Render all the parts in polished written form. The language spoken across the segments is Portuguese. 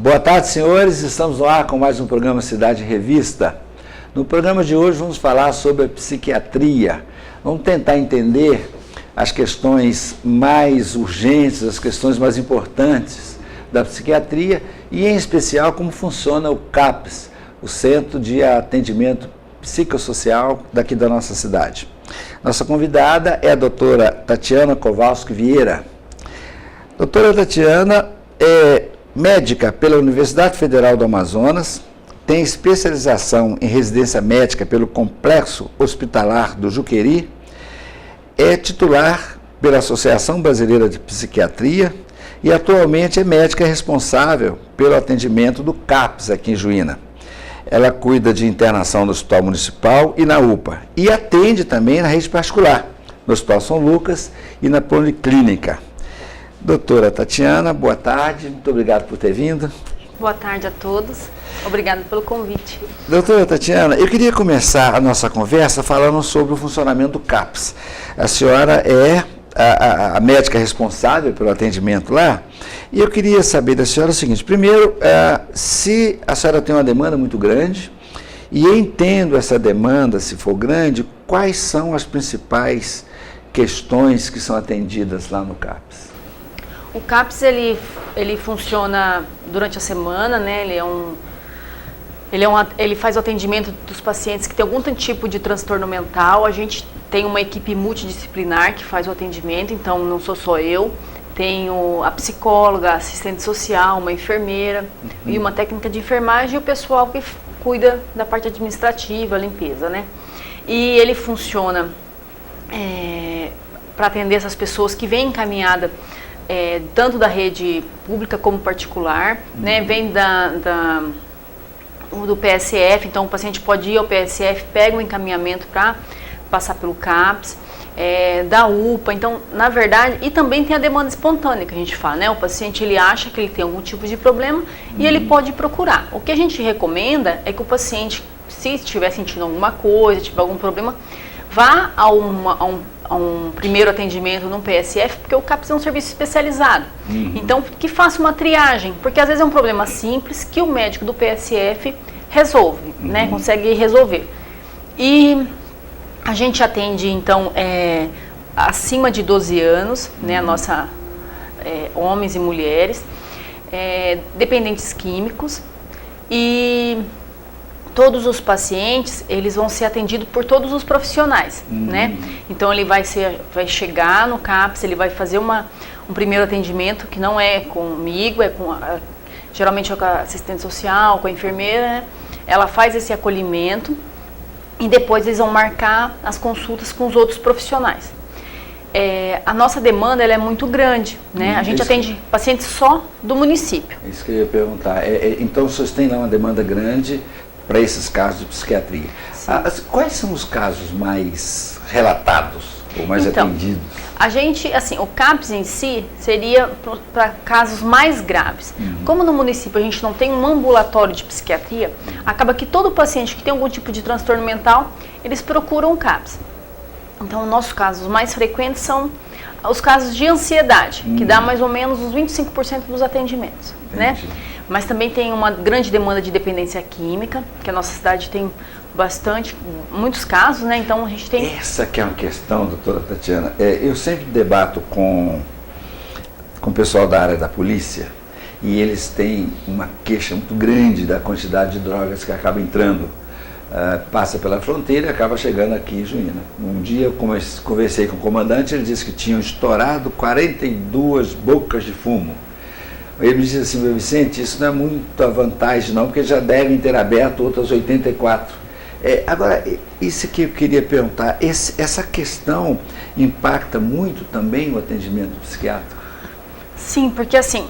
Boa tarde, senhores. Estamos no ar com mais um programa Cidade em Revista. No programa de hoje vamos falar sobre a psiquiatria. Vamos tentar entender as questões mais urgentes, as questões mais importantes da psiquiatria e, em especial, como funciona o CAPS, o Centro de Atendimento Psicossocial daqui da nossa cidade. Nossa convidada é a doutora Tatiana Kowalski Vieira. Doutora Tatiana é médica pela Universidade Federal do Amazonas, tem especialização em residência médica pelo Complexo Hospitalar do Juqueri, é titular pela Associação Brasileira de Psiquiatria e atualmente é médica responsável pelo atendimento do CAPS aqui em Juína. Ela cuida de internação no Hospital Municipal e na UPA e atende também na rede particular, no Hospital São Lucas e na Policlínica. Doutora Tatiana, boa tarde, muito obrigado por ter vindo. Boa tarde a todos, obrigado pelo convite. Doutora Tatiana, eu queria começar a nossa conversa falando sobre o funcionamento do CAPS. A senhora é a médica responsável pelo atendimento lá, e eu queria saber da senhora o seguinte: primeiro, se a senhora tem uma demanda muito grande, e entendo essa demanda, se for grande, quais são as principais questões que são atendidas lá no CAPS? O CAPS, ele funciona durante a semana, né? Ele faz o atendimento dos pacientes que têm algum tipo de transtorno mental. A gente tem uma equipe multidisciplinar que faz o atendimento, então não sou só eu. Tenho a psicóloga, a assistente social, uma enfermeira e uma técnica de enfermagem e o pessoal que cuida da parte administrativa, limpeza, né? E ele funciona para atender essas pessoas que vêm encaminhadas tanto da rede pública como particular, né? Vem do PSF, então o paciente pode ir ao PSF, pega o encaminhamento para passar pelo CAPS, da UPA, então, na verdade, e também tem a demanda espontânea que a gente fala, né? O paciente, ele acha que ele tem algum tipo de problema e ele pode procurar. O que a gente recomenda é que o paciente, se estiver sentindo alguma coisa, tiver algum problema, vá a um primeiro atendimento no PSF, porque o CAPS é um serviço especializado. Então, que faça uma triagem, porque às vezes é um problema simples que o médico do PSF resolve, né? Consegue resolver. E a gente atende, então, acima de 12 anos, né? A nossa, homens e mulheres, dependentes químicos, e todos os pacientes, eles vão ser atendidos por todos os profissionais, né? Então, ele vai chegar no CAPS, ele vai fazer um primeiro atendimento que não é comigo, geralmente é com a assistente social, com a enfermeira, né? Ela faz esse acolhimento e depois eles vão marcar as consultas com os outros profissionais. A nossa demanda, ela é muito grande, né? A gente atende pacientes só do município. Isso que eu ia perguntar. Então, vocês têm lá uma demanda grande para esses casos de psiquiatria. Quais são os casos mais relatados ou mais atendidos? A gente, assim, o CAPS em si seria para casos mais graves. Como no município a gente não tem um ambulatório de psiquiatria, acaba que todo paciente que tem algum tipo de transtorno mental, eles procuram o CAPS. Então, nossos casos mais frequentes são os casos de ansiedade, que dá mais ou menos uns 25% dos atendimentos, né? Mas também tem uma grande demanda de dependência química, que a nossa cidade tem muitos casos, né? Então a gente tem... Essa que é uma questão, doutora Tatiana. Eu sempre debato com o pessoal da área da polícia e eles têm uma queixa muito grande da quantidade de drogas que acaba entrando. Passa pela fronteira e acaba chegando aqui em Juína. Um dia eu conversei com o comandante, ele disse que tinham estourado 42 bocas de fumo. Ele me disse assim: meu Vicente, isso não é muita vantagem não, porque já devem ter aberto outras 84. Agora, isso que eu queria perguntar, essa questão impacta muito também o atendimento psiquiátrico? Sim, porque assim,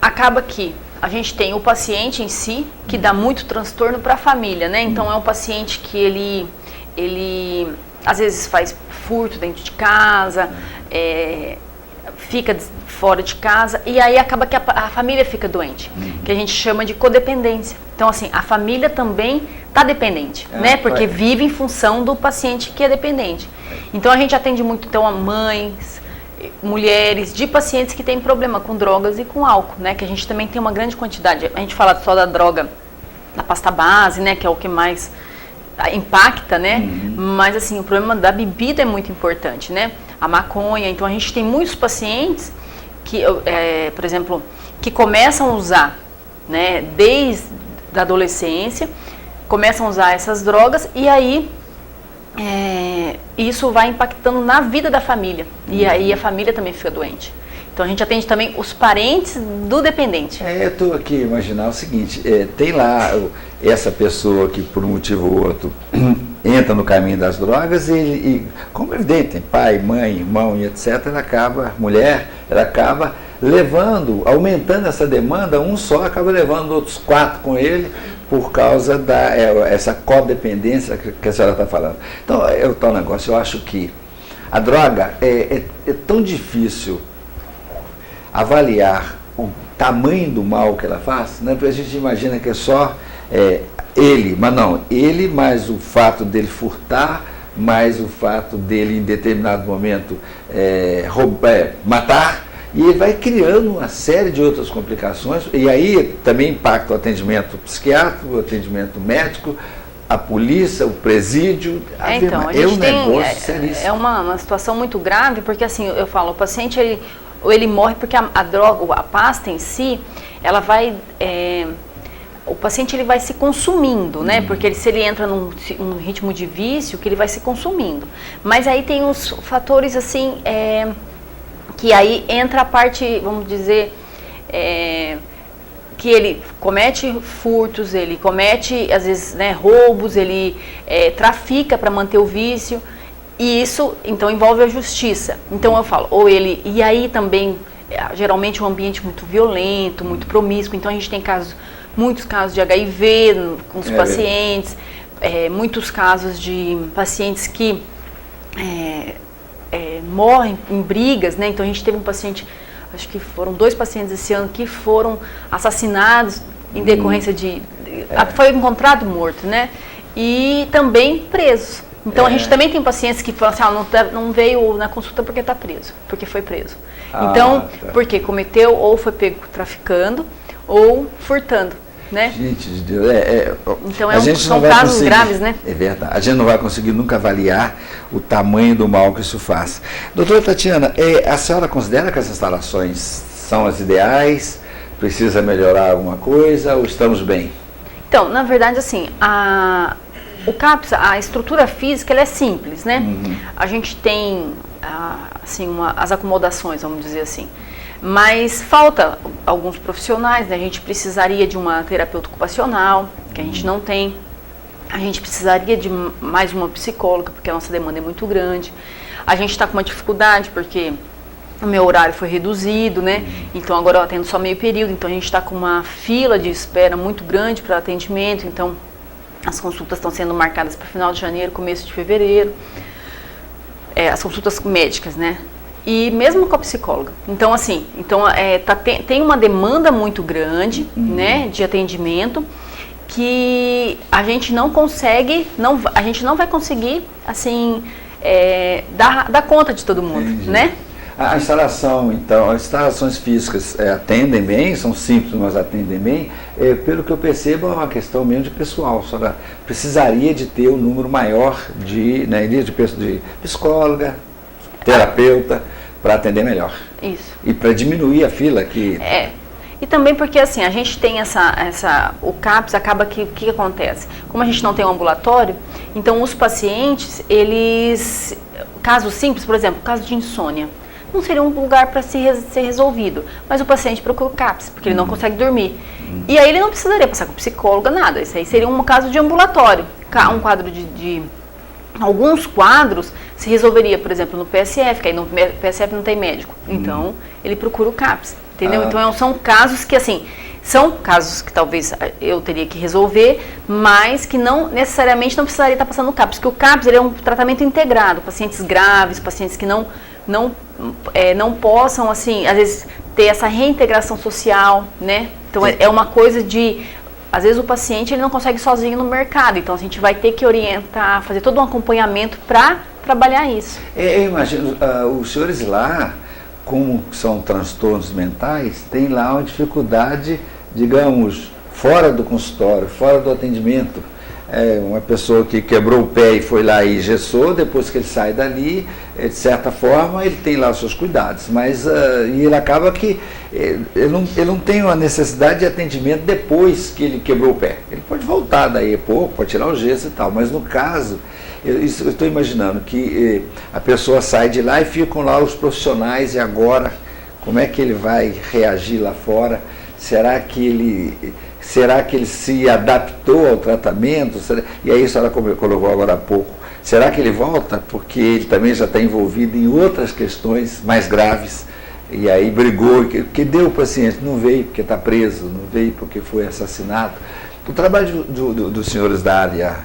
acaba que a gente tem o paciente em si, que dá muito transtorno para a família, né? Então é um paciente que ele às vezes faz furto dentro de casa, fica fora de casa, e aí acaba que a família fica doente, que a gente chama de codependência. Então, assim, a família também está dependente, né? Porque vive em função do paciente que é dependente. Então, a gente atende muito, então, a mães, mulheres, de pacientes que têm problema com drogas e com álcool, né? Que a gente também tem uma grande quantidade. A gente fala só da droga, da pasta base, né? Que é o que mais impacta, né? Mas assim, o problema da bebida é muito importante, né? A maconha. Então a gente tem muitos pacientes que, por exemplo, que começam a usar, né? Desde a adolescência, começam a usar essas drogas e aí isso vai impactando na vida da família. E aí a família também fica doente. Então a gente atende também os parentes do dependente. Eu estou aqui a imaginar o seguinte, tem lá essa pessoa que por um motivo ou outro entra no caminho das drogas e como é evidente, tem pai, mãe, irmão e etc, mulher, ela acaba levando, aumentando essa demanda, um só acaba levando outros 4 com ele, por causa essa codependência que a senhora está falando. Então, é o tal negócio, eu acho que a droga é tão difícil avaliar o tamanho do mal que ela faz, né? Porque a gente imagina que é só ele, mas não, ele mais o fato dele furtar, mais o fato dele em determinado momento matar, e ele vai criando uma série de outras complicações, e aí também impacta o atendimento psiquiátrico, o atendimento médico, a polícia, o presídio. Então, a gente é uma situação muito grave, porque assim, eu falo, o paciente ele morre porque a droga, a pasta em si, ela vai, o paciente ele vai se consumindo, né? Porque se ele entra num ritmo de vício, que ele vai se consumindo. Mas aí tem uns fatores assim, que aí entra a parte, vamos dizer, que ele comete furtos, ele comete, às vezes, né, roubos, ele trafica para manter o vício, e isso, então, envolve a justiça. Então, eu falo, e aí também, geralmente, um ambiente muito violento, muito promíscuo, então a gente tem muitos casos de HIV com os pacientes, muitos casos de pacientes que morrem em brigas, né? Então a gente teve um paciente, acho que foram 2 pacientes esse ano que foram assassinados em decorrência foi encontrado morto, né? E também presos. Então a gente também tem pacientes que falam assim, não veio na consulta porque está preso, porque foi preso. Então, porque cometeu ou foi pego traficando ou furtando. Né? Gente de Deus, então são casos graves, né? É verdade, a gente não vai conseguir nunca avaliar o tamanho do mal que isso faz. Doutora Tatiana, a senhora considera que as instalações são as ideais? Precisa melhorar alguma coisa ou estamos bem? Então, na verdade, assim, o CAPS, a estrutura física, ela é simples, né? A gente tem, assim, as acomodações, vamos dizer assim. Mas falta alguns profissionais, né? A gente precisaria de uma terapeuta ocupacional, que a gente não tem. A gente precisaria de mais uma psicóloga, porque a nossa demanda é muito grande. A gente está com uma dificuldade, porque o meu horário foi reduzido, né? Então agora eu atendo só meio período, então a gente está com uma fila de espera muito grande para atendimento, então as consultas estão sendo marcadas para final de janeiro, começo de fevereiro. As consultas médicas, né? E mesmo com a psicóloga. Então, assim, tem uma demanda muito grande, né, de atendimento, que a gente não consegue, a gente não vai conseguir, assim, dar conta de todo mundo, né? A instalação, então, as instalações físicas atendem bem, são simples, mas atendem bem. Pelo que eu percebo, é uma questão mesmo de pessoal. A senhora precisaria de ter um número maior de psicóloga, terapeuta, para atender melhor. Isso. E para diminuir a fila que... E também porque, assim, a gente tem o CAPS, acaba que o que acontece? Como a gente não tem um ambulatório, então os pacientes, casos simples, por exemplo, caso de insônia, não seria um lugar para ser resolvido, mas o paciente procura o CAPS, porque ele não consegue dormir. E aí ele não precisaria passar com psicóloga, nada. Isso aí seria um caso de ambulatório, um quadro de alguns quadros se resolveria, por exemplo, no PSF, que aí no PSF não tem médico. Então, ele procura o CAPS, entendeu? Então, são casos que, assim, são casos que talvez eu teria que resolver, mas que não necessariamente não precisaria estar passando no CAPS, porque o CAPS ele é um tratamento integrado, pacientes graves, pacientes que não possam, assim, às vezes, ter essa reintegração social, né? Então, é uma coisa de... Às vezes o paciente ele não consegue sozinho no mercado, então a gente vai ter que fazer todo um acompanhamento para trabalhar isso. Eu imagino, os senhores lá, como são transtornos mentais, tem lá uma dificuldade, digamos, fora do consultório, fora do atendimento. Uma pessoa que quebrou o pé e foi lá e engessou, depois que ele sai dali, de certa forma, ele tem lá os seus cuidados, mas e ele acaba que ele não tem uma necessidade de atendimento depois que ele quebrou o pé. Ele pode voltar daí a pouco, pode tirar o gesso e tal, mas no caso, eu estou imaginando que a pessoa sai de lá e ficam lá os profissionais, e agora, como é que ele vai reagir lá fora? Será que ele se adaptou ao tratamento? E aí a senhora colocou agora há pouco. Será que ele volta? Porque ele também já está envolvido em outras questões mais graves. E aí brigou, que deu o paciente, não veio porque está preso, não veio porque foi assassinado. O trabalho dos senhores da área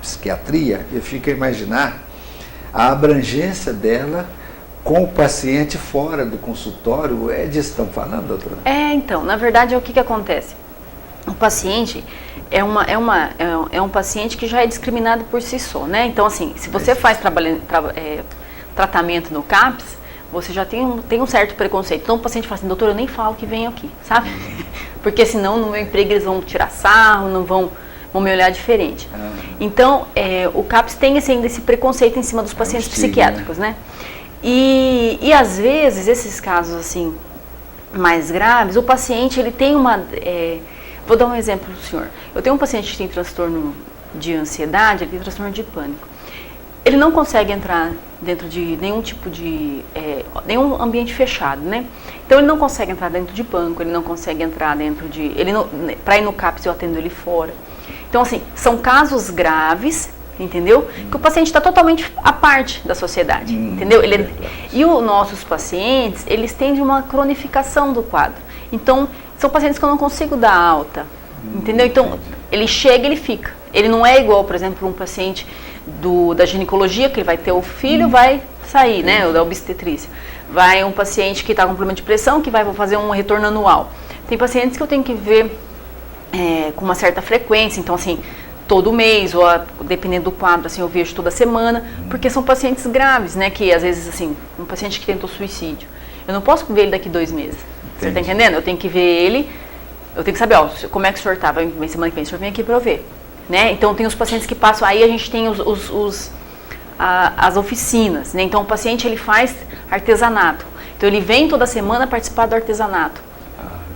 psiquiatria, eu fico a imaginar a abrangência dela com o paciente fora do consultório. É disso que estão falando, doutora? Então, na verdade, o que acontece? O paciente é um paciente que já é discriminado por si só, né? Então, assim, se você faz tratamento no CAPS, você já tem um certo preconceito. Então, o paciente fala assim, doutor, eu nem falo que vem aqui, sabe? Porque senão no meu emprego eles vão tirar sarro, não vão me olhar diferente. Então, o CAPS tem esse preconceito em cima dos pacientes psiquiátricos, né? E às vezes, esses casos assim, mais graves, o paciente ele tem uma... vou dar um exemplo para o senhor. Eu tenho um paciente que tem transtorno de ansiedade, ele tem transtorno de pânico. Ele não consegue entrar dentro de nenhum tipo de... nenhum ambiente fechado, né? Então, ele não consegue entrar dentro de banco, ele não consegue entrar dentro de... Para ir no CAPS, eu atendo ele fora. Então, assim, são casos graves, entendeu? Que o paciente está totalmente à parte da sociedade, entendeu? E os nossos pacientes, eles têm uma cronificação do quadro. Então, são pacientes que eu não consigo dar alta, entendeu? Então, ele chega, ele fica. Ele não é igual, por exemplo, um paciente da ginecologia, que ele vai ter o filho, vai sair, né? Ou da obstetrícia. Vai um paciente que está com problema de pressão, que vai fazer um retorno anual. Tem pacientes que eu tenho que ver com uma certa frequência, então, assim, todo mês, ou dependendo do quadro, assim, eu vejo toda semana, porque são pacientes graves, né? Que, às vezes, assim, um paciente que tentou suicídio. Eu não posso ver ele daqui 2 meses. Você está entendendo? Eu tenho que ver ele, eu tenho que saber, como é que o senhor está, vem semana que vem, o senhor vem aqui para eu ver, né? Então, tem os pacientes que passam, aí a gente tem as oficinas, né? Então, o paciente, ele faz artesanato, então ele vem toda semana participar do artesanato,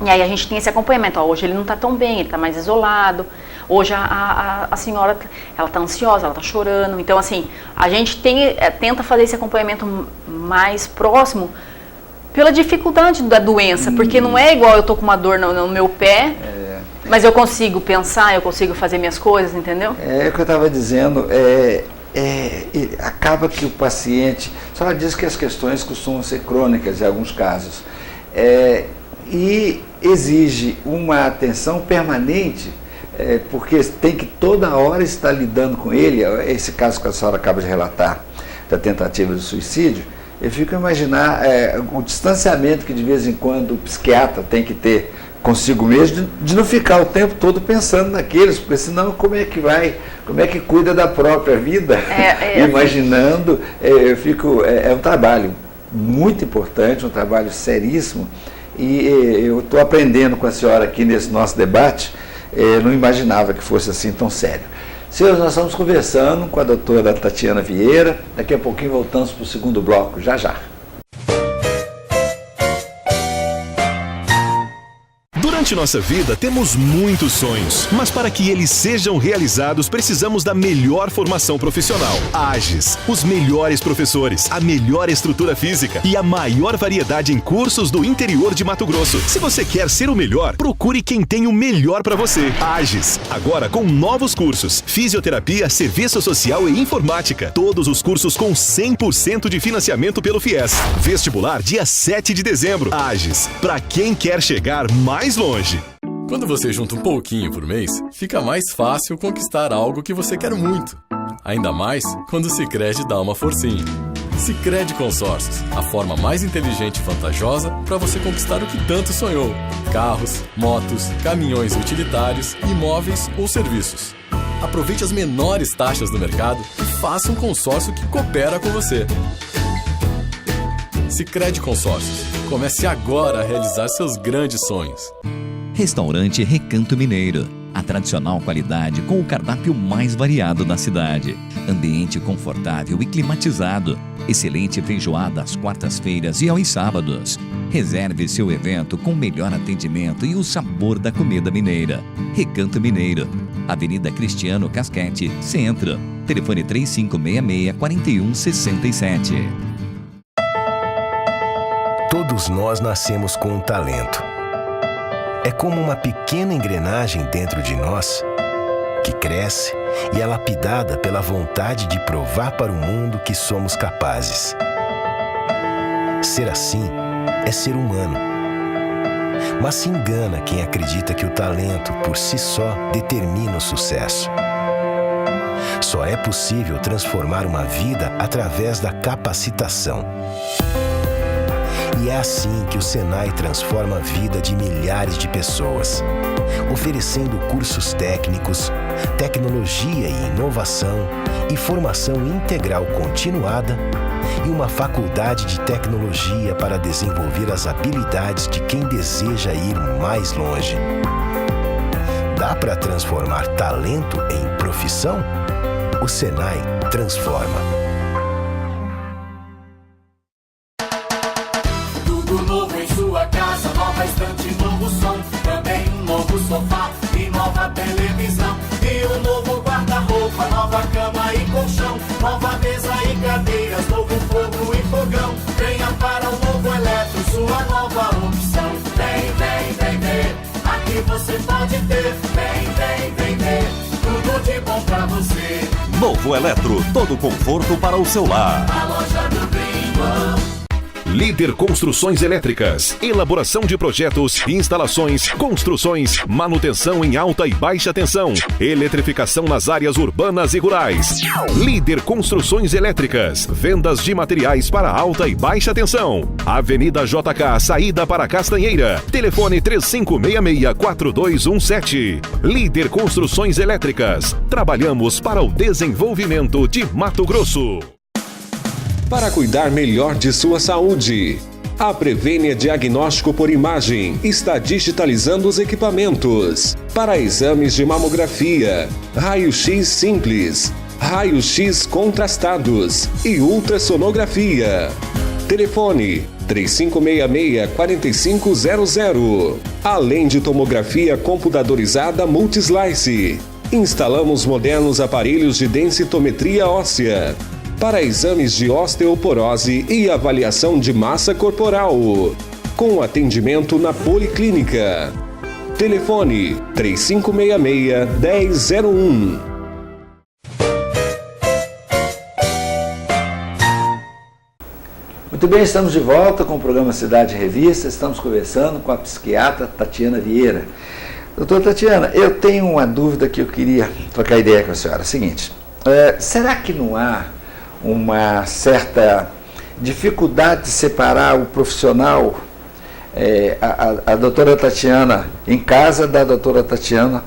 e aí a gente tem esse acompanhamento, hoje ele não está tão bem, ele está mais isolado, hoje a senhora, ela está ansiosa, ela está chorando, então, assim, a gente tenta fazer esse acompanhamento mais próximo, pela dificuldade da doença, porque não é igual eu tô com uma dor no meu pé, mas eu consigo pensar, eu consigo fazer minhas coisas, entendeu? É o que eu estava dizendo, acaba que o paciente, só diz que as questões costumam ser crônicas em alguns casos, e exige uma atenção permanente, porque tem que toda hora estar lidando com ele. Esse caso que a senhora acaba de relatar, da tentativa de suicídio, eu fico a imaginar o distanciamento que de vez em quando o psiquiatra tem que ter consigo mesmo, de não ficar o tempo todo pensando naqueles, porque senão como é que cuida da própria vida? Imaginando, eu fico, é um trabalho muito importante, um trabalho seríssimo, e eu estou aprendendo com a senhora aqui nesse nosso debate, não imaginava que fosse assim tão sério. Senhores, nós estamos conversando com a doutora Tatiana Vieira. Daqui a pouquinho voltamos para o segundo bloco, já já. Durante nossa vida, temos muitos sonhos, mas para que eles sejam realizados, precisamos da melhor formação profissional. AGES, os melhores professores, a melhor estrutura física e a maior variedade em cursos do interior de Mato Grosso. Se você quer ser o melhor, procure quem tem o melhor para você. AGES, agora com novos cursos: fisioterapia, serviço social e informática. Todos os cursos com 100% de financiamento pelo FIES. Vestibular dia 7 de dezembro. AGES, para quem quer chegar mais longe. Quando você junta um pouquinho por mês, fica mais fácil conquistar algo que você quer muito. Ainda mais quando o Sicredi dá uma forcinha. Sicredi Consórcios, a forma mais inteligente e vantajosa para você conquistar o que tanto sonhou: carros, motos, caminhões utilitários, imóveis ou serviços. Aproveite as menores taxas do mercado e faça um consórcio que coopera com você. Sicredi Consórcios. Comece agora a realizar seus grandes sonhos. Restaurante Recanto Mineiro. A tradicional qualidade com o cardápio mais variado da cidade. Ambiente confortável e climatizado. Excelente feijoada às quartas-feiras e aos sábados. Reserve seu evento com o melhor atendimento e o sabor da comida mineira. Recanto Mineiro. Avenida Cristiano Casquete, Centro. Telefone 3566-4167. Todos nós nascemos com um talento. É como uma pequena engrenagem dentro de nós que cresce e é lapidada pela vontade de provar para o mundo que somos capazes. Ser assim é ser humano. Mas se engana quem acredita que o talento por si só determina o sucesso. Só é possível transformar uma vida através da capacitação. E é assim que o Senai transforma a vida de milhares de pessoas, oferecendo cursos técnicos, tecnologia e inovação e formação integral continuada e uma faculdade de tecnologia para desenvolver as habilidades de quem deseja ir mais longe. Dá para transformar talento em profissão? O Senai transforma. Nova estante, novo som, também um novo sofá e nova televisão. E um novo guarda-roupa, nova cama e colchão, nova mesa e cadeiras, novo fogo e fogão. Venha para o Novo Eletro, sua nova opção. Vem, vem, vem ver, aqui você pode ter. Vem, vem, vem ver, tudo de bom pra você. Novo Eletro, todo conforto para o seu lar. A loja do Gringo. Líder Construções Elétricas. Elaboração de projetos, instalações, construções, manutenção em alta e baixa tensão, eletrificação nas áreas urbanas e rurais. Líder Construções Elétricas. Vendas de materiais para alta e baixa tensão. Avenida JK, saída para Castanheira. Telefone 3566-4217. Líder Construções Elétricas. Trabalhamos para o desenvolvimento de Mato Grosso. Para cuidar melhor de sua saúde, a Prevênia Diagnóstico por Imagem está digitalizando os equipamentos para exames de mamografia, raio-x simples, raio-x contrastados e ultrassonografia. Telefone 3566-4500. Além de tomografia computadorizada multislice. Instalamos modernos aparelhos de densitometria óssea para exames de osteoporose e avaliação de massa corporal, com atendimento na Policlínica. Telefone 3566-1001. Muito bem, estamos de volta com o programa Cidade Revista. Estamos conversando com a psiquiatra Tatiana Vieira. Doutora Tatiana, eu tenho uma dúvida que eu queria trocar ideia com a senhora. É o seguinte, será que não há uma certa dificuldade de separar o profissional, a doutora Tatiana em casa da doutora Tatiana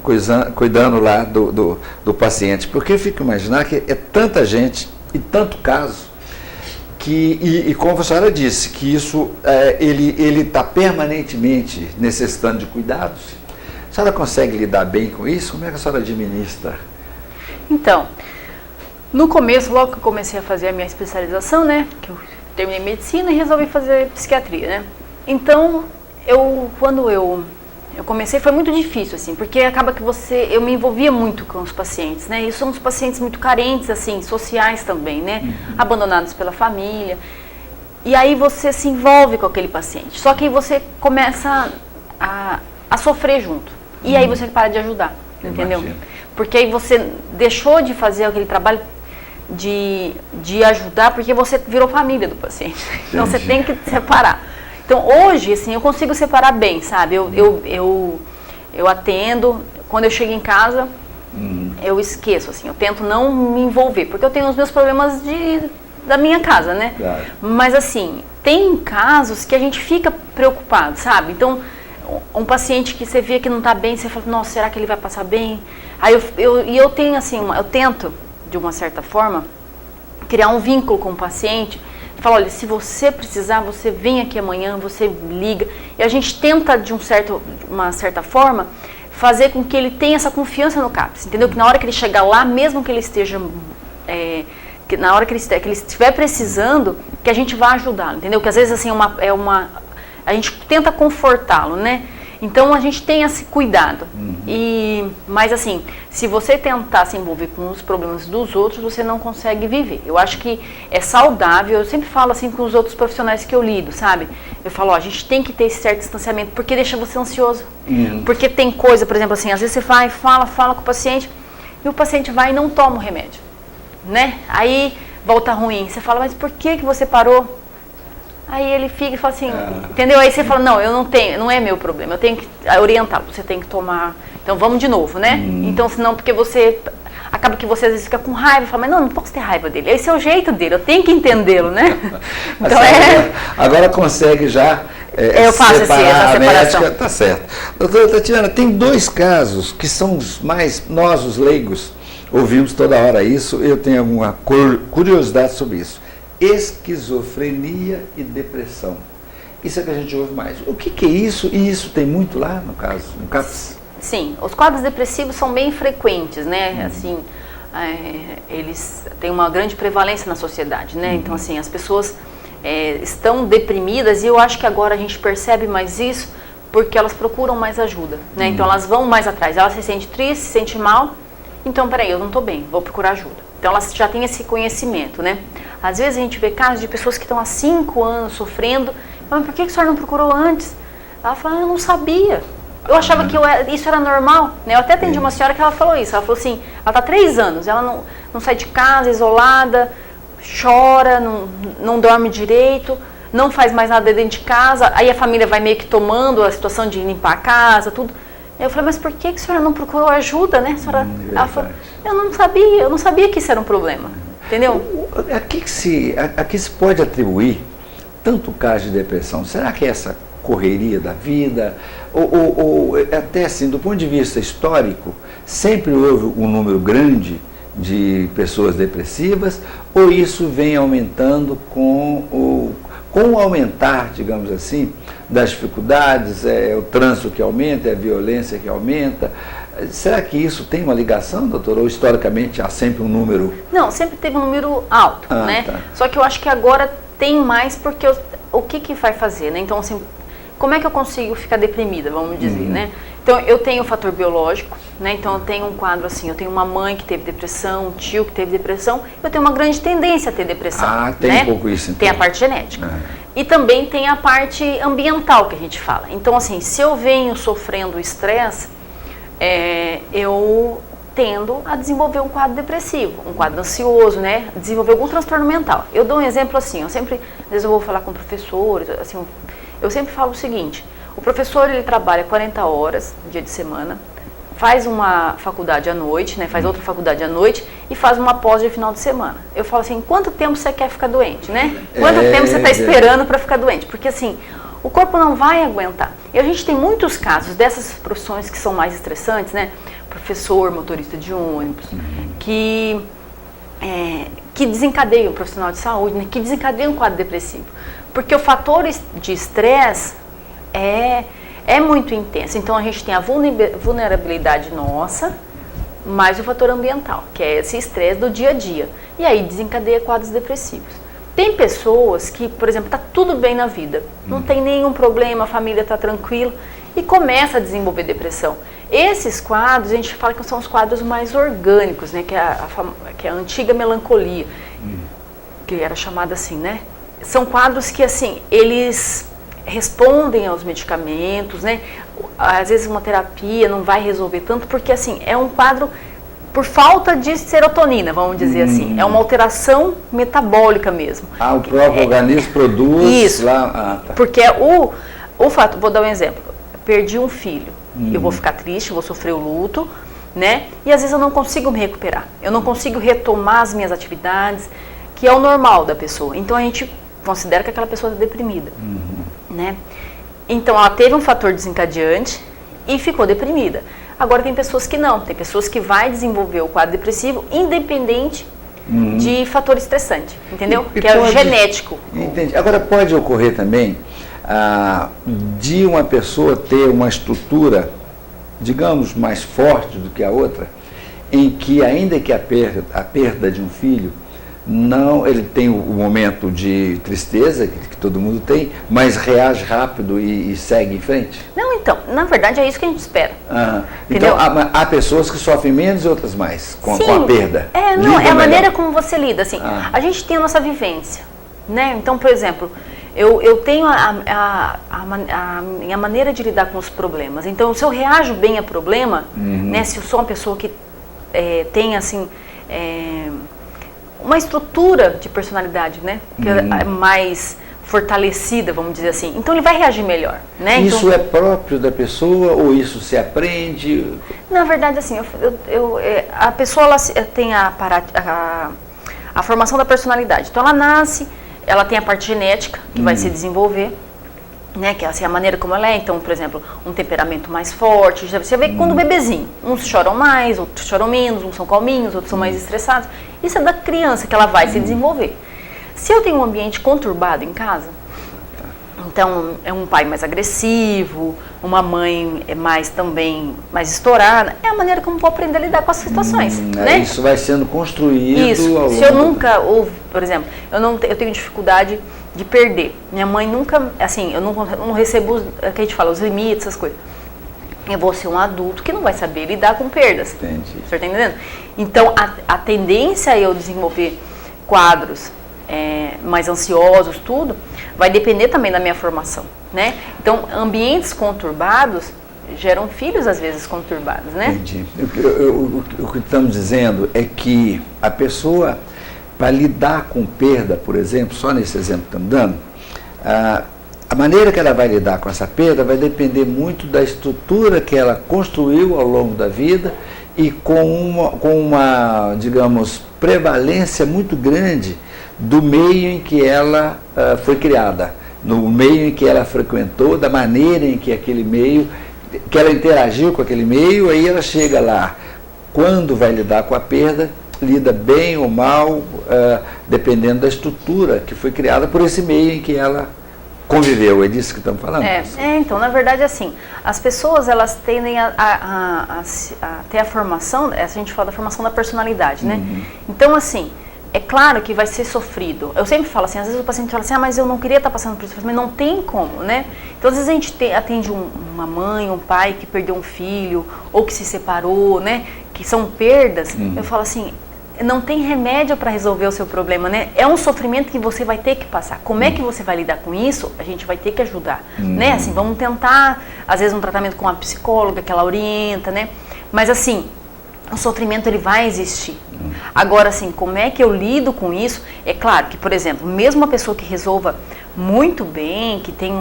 cuidando lá do paciente? Porque eu fico imaginando que é tanta gente e tanto caso que, como a senhora disse, que isso ele está permanentemente necessitando de cuidados. A senhora consegue lidar bem com isso? Como é que a senhora administra? Então, no começo, logo que eu comecei a fazer a minha especialização, né, que eu terminei medicina e resolvi fazer psiquiatria, né. Então, quando eu comecei, foi muito difícil, assim, porque acaba que eu me envolvia muito com os pacientes, né, e somos pacientes muito carentes, assim, sociais também, né, abandonados pela família, e aí você se envolve com aquele paciente, só que aí você começa a sofrer junto, e aí você para de ajudar, entendeu? Imagina. Porque aí você deixou de fazer aquele trabalho de ajudar, porque você virou família do paciente. Então você tem que separar. Então hoje, assim, eu consigo separar bem, sabe? Eu atendo, quando eu chego em casa, eu esqueço, assim, eu tento não me envolver, porque eu tenho os meus problemas da minha casa, né? Claro. Mas assim, tem casos que a gente fica preocupado, sabe? Então, um paciente que você vê que não está bem, você fala, nossa, será que ele vai passar bem? Aí eu tenho assim, eu tento, de uma certa forma, criar um vínculo com o paciente, Fala, olha, se você precisar, você vem aqui amanhã, você liga. E a gente tenta, de uma certa forma, fazer com que ele tenha essa confiança no CAPS, entendeu? Que na hora que ele chegar lá, mesmo que ele esteja... que na hora que ele estiver precisando, que a gente vai ajudá-lo, entendeu? Que às vezes assim a gente tenta confortá-lo, né? Então a gente tem esse cuidado. Mas assim, se você tentar se envolver com os problemas dos outros, você não consegue viver. Eu acho que é saudável, eu sempre falo assim com os outros profissionais que eu lido, sabe? Eu falo, ó, a gente tem que ter esse certo distanciamento, porque deixa você ansioso. Porque tem coisa, por exemplo assim, às vezes você vai, fala com o paciente, e o paciente vai e não toma o remédio, né? Aí volta ruim, você fala, mas por que você parou? Aí ele fica e fala assim, entendeu? Aí você fala, não é meu problema, eu tenho que orientá-lo, você tem que tomar, então vamos de novo, né? Então, senão, porque acaba que você às vezes fica com raiva, fala, mas não posso ter raiva dele, esse é o jeito dele, eu tenho que entendê-lo, né? Então agora consegue já eu faço essa separação. Médica, tá certo. Doutora Tatiana, tem 2 casos que são os mais, nós os leigos, ouvimos toda hora isso, eu tenho alguma curiosidade sobre isso. Esquizofrenia e depressão. Isso é que a gente ouve mais. O que é isso? E isso tem muito lá no CAPS? Sim, os quadros depressivos são bem frequentes, né? Assim, eles têm uma grande prevalência na sociedade, né? Então, assim, as pessoas estão deprimidas e eu acho que agora a gente percebe mais isso porque elas procuram mais ajuda, né? Então, elas vão mais atrás. Elas se sentem tristes, se sentem mal. Então, peraí, eu não estou bem, vou procurar ajuda. Então, elas já têm esse conhecimento, né? Às vezes a gente vê casos de pessoas que estão há 5 anos sofrendo. Mas por que a senhora não procurou antes? Ela fala, eu não sabia. Eu achava que isso era normal, né? Eu até atendi uma senhora que ela falou isso. Ela falou assim, ela está há 3 anos, ela não sai de casa, isolada, chora, não dorme direito, não faz mais nada dentro de casa. Aí a família vai meio que tomando a situação de limpar a casa, tudo. Eu falei, mas por que a senhora não procurou ajuda, né? Ela falou, eu não sabia que isso era um problema, entendeu? A que se pode atribuir tanto caso de depressão? Será que é essa correria da vida? Ou até assim, do ponto de vista histórico, sempre houve um número grande de pessoas depressivas? Ou isso vem aumentando com o aumentar, digamos assim, das dificuldades, o trânsito que aumenta, a violência que aumenta? Será que isso tem uma ligação, doutor? Ou historicamente há sempre um número? Não, sempre teve um número alto, né? Tá. Só que eu acho que agora tem mais porque o que vai fazer, né? Então, assim, como é que eu consigo ficar deprimida, vamos dizer, né? Então, eu tenho o fator biológico, né? Então, eu tenho um quadro assim, eu tenho uma mãe que teve depressão, um tio que teve depressão, eu tenho uma grande tendência a ter depressão. Tem, né? um pouco isso, então. Tem a parte genética. E também tem a parte ambiental que a gente fala. Então, assim, se eu venho sofrendo estresse, eu tendo a desenvolver um quadro depressivo, um quadro ansioso, né? Desenvolver algum transtorno mental. Eu dou um exemplo assim, às vezes eu vou falar com professores, assim, eu sempre falo o seguinte, o professor ele trabalha 40 horas, dia de semana, faz uma faculdade à noite, né? Faz outra faculdade à noite e faz uma pós de final de semana. Eu falo assim, quanto tempo você quer ficar doente, né? Quanto tempo você está esperando para ficar doente? Porque assim, o corpo não vai aguentar. E a gente tem muitos casos dessas profissões que são mais estressantes, né? Professor, motorista de ônibus, que desencadeiam, profissional de saúde, né? Que desencadeiam um quadro depressivo. Porque o fator de estresse é muito intenso. Então a gente tem a vulnerabilidade nossa, mais o fator ambiental, que é esse estresse do dia a dia. E aí desencadeia quadros depressivos. Tem pessoas que, por exemplo, está tudo bem na vida, não tem nenhum problema, a família está tranquila e começa a desenvolver depressão. Esses quadros, a gente fala que são os quadros mais orgânicos, né? Que é a antiga melancolia, que era chamada assim, né? São quadros que, assim, eles respondem aos medicamentos, né? Às vezes uma terapia não vai resolver tanto, porque, assim, é um quadro por falta de serotonina, vamos dizer assim. É uma alteração metabólica mesmo. O próprio organismo produz isso, lá. Porque o fato, vou dar um exemplo, perdi um filho, eu vou ficar triste, vou sofrer o luto, né? E às vezes eu não consigo me recuperar, eu não consigo retomar as minhas atividades, que é o normal da pessoa. Então a gente considera que aquela pessoa está deprimida, né? Então ela teve um fator desencadeante e ficou deprimida. Agora tem pessoas que não, tem pessoas que vai desenvolver o quadro depressivo independente de fator estressante, entendeu? E que é o pode- genético. Entendi. Agora, pode ocorrer também de uma pessoa ter uma estrutura, digamos, mais forte do que a outra, em que, ainda que a perda de um filho, não, ele tem o momento de tristeza, que todo mundo tem, mas reage rápido e segue em frente? Não, então, na verdade é isso que a gente espera. Então, há pessoas que sofrem menos e outras mais com a perda. Não, é a Lidam maneira melhor. como você lida, assim. A gente tem a nossa vivência, né? Então, por exemplo, eu tenho a minha maneira de lidar com os problemas. Então, se eu reajo bem a problema, né? Se eu sou uma pessoa que tem, assim, uma estrutura de personalidade, né? Que é mais fortalecida, vamos dizer assim. Então, ele vai reagir melhor, né? Isso é próprio da pessoa ou isso se aprende? Na verdade, assim, a pessoa ela tem a formação da personalidade. Então, ela nasce, ela tem a parte genética, que vai se desenvolver, né, que é assim, a maneira como ela é. Então, por exemplo, um temperamento mais forte. Você vê que quando o bebezinho, uns choram mais, outros choram menos, uns são calminhos, outros são mais estressados. Isso é da criança que ela vai se desenvolver. Se eu tenho um ambiente conturbado em casa, então é um pai mais agressivo, uma mãe mais estourada, é a maneira como eu vou aprender a lidar com as situações, né? Isso vai sendo construído Isso. ao longo Se eu nunca houve, por exemplo, eu tenho dificuldade de perder. Minha mãe nunca, assim, eu não recebo, que a gente fala, os limites, essas coisas. Eu vou ser um adulto que não vai saber lidar com perdas. Entendi. Você está entendendo? Então, a tendência a eu desenvolver quadros mais ansiosos, tudo, vai depender também da minha formação, né? Então, ambientes conturbados geram filhos, às vezes, conturbados, né? Entendi. O que estamos dizendo é que a pessoa, para lidar com perda, por exemplo, só nesse exemplo que estamos dando, a maneira que ela vai lidar com essa perda vai depender muito da estrutura que ela construiu ao longo da vida e com uma digamos, prevalência muito grande do meio em que ela foi criada, no meio em que ela frequentou, da maneira em que aquele meio, que ela interagiu com aquele meio, aí ela chega lá, quando vai lidar com a perda, lida bem ou mal, dependendo da estrutura que foi criada por esse meio em que ela conviveu. É disso que estamos falando? Então, na verdade, assim, as pessoas, elas tendem a ter a formação, a gente fala da formação da personalidade, né? Então, assim, é claro que vai ser sofrido. Eu sempre falo assim, às vezes o paciente fala assim, mas eu não queria estar passando por isso, mas não tem como, né? Então, às vezes a gente atende uma mãe, um pai que perdeu um filho, ou que se separou, né? Que são perdas. Eu falo assim, não tem remédio para resolver o seu problema, né? É um sofrimento que você vai ter que passar. Como é que você vai lidar com isso? A gente vai ter que ajudar, né? Assim, vamos tentar, às vezes, um tratamento com a psicóloga, que ela orienta, né? Mas, assim, o sofrimento, ele vai existir. Agora, assim, como é que eu lido com isso? É claro que, por exemplo, mesmo uma pessoa que resolva muito bem, que tem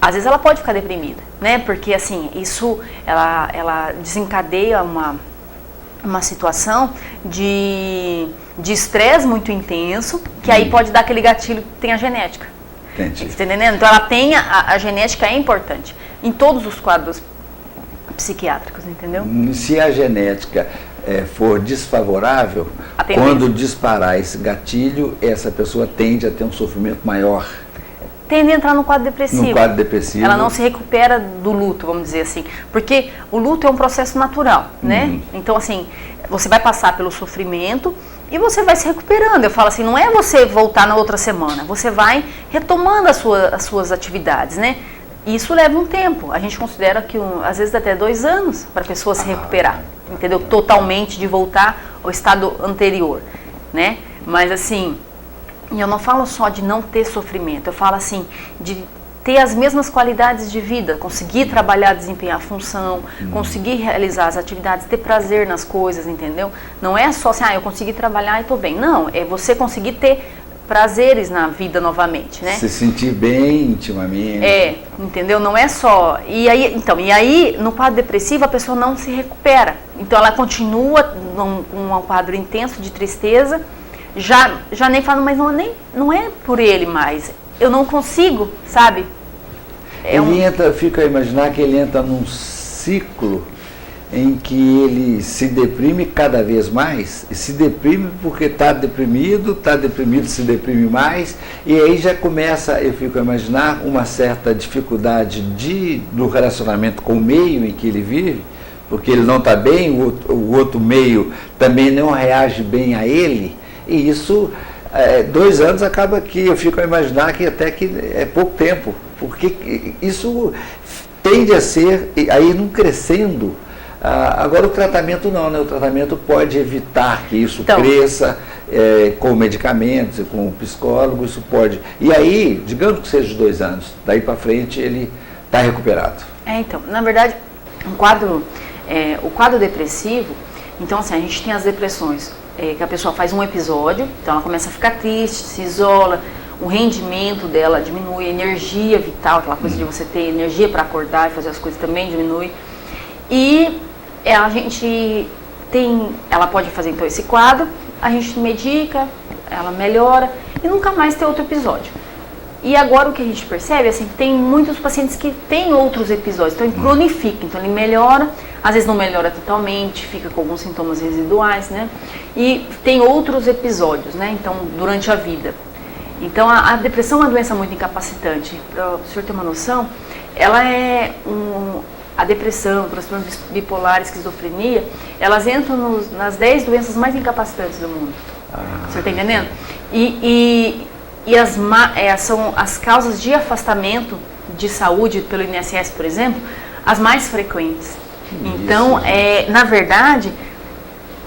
às vezes ela pode ficar deprimida, né? Porque, assim, isso, ela desencadeia uma situação de estresse muito intenso, que aí pode dar aquele gatilho que tem a genética. Entendi. Tá entendendo? Então, ela tem a genética é importante em todos os quadros psiquiátricos, entendeu? Se a genética for desfavorável, quando disparar esse gatilho, essa pessoa tende a ter um sofrimento maior. Tende a entrar no quadro depressivo. No quadro depressivo. Ela não se recupera do luto, vamos dizer assim. Porque o luto é um processo natural, né? Então, assim, você vai passar pelo sofrimento e você vai se recuperando. Eu falo assim, não é você voltar na outra semana. Você vai retomando as suas atividades, né? Isso leva um tempo. A gente considera que, às vezes, até 2 anos para a pessoa se recuperar. Entendeu? Totalmente, de voltar ao estado anterior, né? Mas, assim, eu não falo só de não ter sofrimento. Eu falo, assim, de ter as mesmas qualidades de vida, conseguir trabalhar, desempenhar a função, conseguir realizar as atividades, ter prazer nas coisas, entendeu? Não é só assim, eu consegui trabalhar e estou bem. Não, é você conseguir ter prazeres na vida novamente, né? Se sentir bem intimamente. Entendeu? Não é só... E aí, no quadro depressivo, a pessoa não se recupera. Então, ela continua num quadro intenso de tristeza, já nem fala, mas não é por ele mais. Eu não consigo, sabe? Fica a imaginar que ele entra num ciclo em que ele se deprime cada vez mais, e se deprime porque está deprimido, se deprime mais, e aí já começa, eu fico a imaginar, uma certa dificuldade do relacionamento com o meio em que ele vive, porque ele não está bem, o outro meio também não reage bem a ele, e isso, 2 anos acaba que eu fico a imaginar que até que é pouco tempo, porque isso tende a ser, aí não crescendo. Agora o tratamento não, né? O tratamento pode evitar que isso cresça com medicamentos, com psicólogo, isso pode. E aí, digamos que seja de 2 anos, daí para frente ele está recuperado. Então, na verdade, o quadro depressivo, então assim, a gente tem as depressões, que a pessoa faz um episódio, então ela começa a ficar triste, se isola, o rendimento dela diminui, a energia vital, aquela coisa de você ter energia para acordar e fazer as coisas também diminui. E ela pode fazer então esse quadro, a gente medica, ela melhora e nunca mais tem outro episódio. E agora o que a gente percebe, assim, tem muitos pacientes que têm outros episódios, então ele cronifica, então ele melhora, às vezes não melhora totalmente, fica com alguns sintomas residuais, né? E tem outros episódios, né? Então, durante a vida. Então, a depressão é uma doença muito incapacitante. Para o senhor ter uma noção, ela é a depressão, o transtorno bipolar, esquizofrenia, elas entram nas 10 doenças mais incapacitantes do mundo. O senhor está entendendo? E são as causas de afastamento de saúde pelo INSS, por exemplo, as mais frequentes. Então, na verdade,